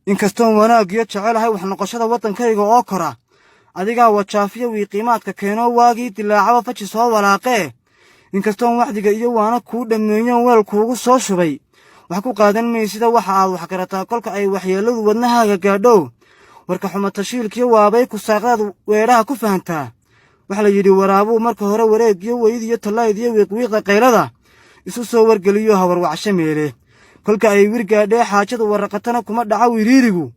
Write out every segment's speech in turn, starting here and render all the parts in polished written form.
inkastoon wanaagiyo jecelahay wax noqoshada waddankayga oo kora adigaa wajaafiya wiiqiimaadka keenoo waagii dilaacaba faji soo walaaqee inkastoon waxdiga iyo waana kuu dhammeeyoon weel kuugu soo shubay wax ku qaadan maysida waxa aad wax garataa kolka ay waxyeelladu wadnahaaga gaadhow warka xuma tashiilkiyo waabay ku saaqdaad weedhaha ku fahantaa waxa la yidhi waraabuu marka hore wareegiyo weydiyo tallaaydiyo wiiqwiiqda qaylada isu soo wargeliyo hawarwacsho meele kolka ay wirgaadhee xaajadu warraqatana kuma dhaca wiriirigu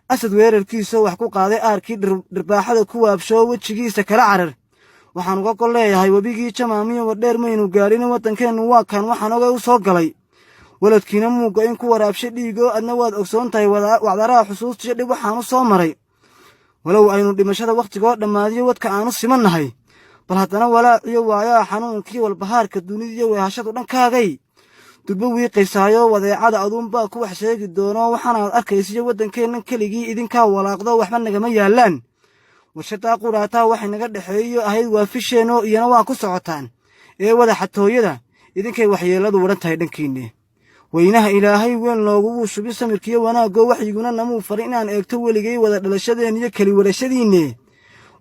asad weerarkiisoo wax ku qaaday aarkii dhirbaaxada ku waabshoo wejigiisa kala carar waxaan uga gol leeyahay webigii jamaamiyo wardheer maynu gaadhin waddankeennu waa kaan waxaan oga u soo galay waladkiina muuga in ku waraabsho dhiigoo adna waad ogsoon tahay wacdaraha xusuustiyo dhib waxaanu soo maray walow aynu dhimashada wakhtigoo dhammaadiyo wadka aanu simannahay bal haddana walaaciyo waayaa xanuunkii walbahaarka dunidiiyo weehashadu dhankaagay dubbo wiiqaysaayo wadeecada aduunbaa ku wax sheegi doonoo waxaanaad arkaysiyo waddankeennan keligii idinkaa walaaqdo waxba nagama yaallaan warshadaa qudhaataa waxay naga dhexeeyo ahayd waa fisheenoo iyana waa ku socotaan ee wada xatooyada idinkay waxyeelladu wadhan tahay dhankiinne weynaha ilaahay weyn loogubuu shubi samirkiyo wanaagoo waxyiguna namuu farin inaan eegto weligay wada dhalashadeenniyo keli wadhashadiinne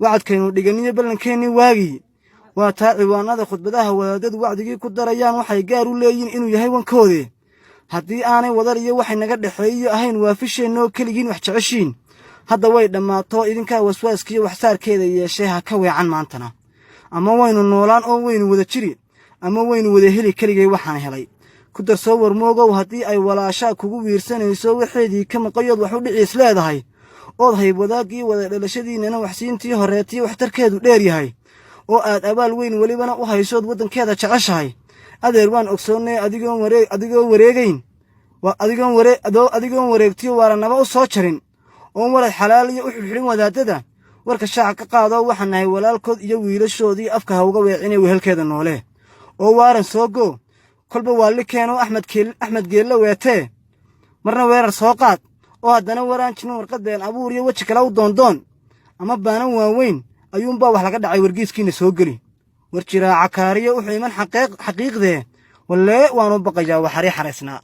wacadkaynu dhiganiyo ballankeenni waagii waa taa ciwaanada khudbadaha wadaadadu wacdigii ku darayaan waxay gaar u leeyiin inuu yahay wankoode haddii aanay wadar iyo waxay naga dhexeeyo ahayn waa fisheennoo keligiin wax jeceshiin hadda way dhammaato idinkaa waswaaskiyo waxsaarkeeda yeeshee ha ka weecan maantana ama waynu noolaan oo waynu wada jiri ama waynu wada heli keligay waxaan helay ku darsoo warmoogow haddii ay walaashaa kugu wiirsanayso waxeedii ka maqayood wax u dhiciis leedahay ood hayb wadaaggii wada dhalashadiinnana waxsiintii horreetiyo waxtarkeedu dheer yahay oo aad abaal weyn welibana u haysood waddankeeda jeceshahay adeer waan ogsoonnay adigoon wareegtiyo waaranaba u soo jarin oon walad xalaal iyo u xidhxidhin wadaadada warka shaaca ka qaadoo waxaan nahay walaalkood iyo wiilashoodii afka ha uga weecinay wehelkeeda noole oo waaran soo go kolba waalli keenoo axmed geelle weetee marna weerar soo qaad oo haddana waraan jirin warqad been abuur iyo weji kale u doondoon ama baanan waaweyn ayuunbaa wax laga dhacay wargiiskiinna soo geli war jiraaca kaariyo wuxuu iman xaqiiqdee wallee waanu baqayaa waxarii xaraysnaa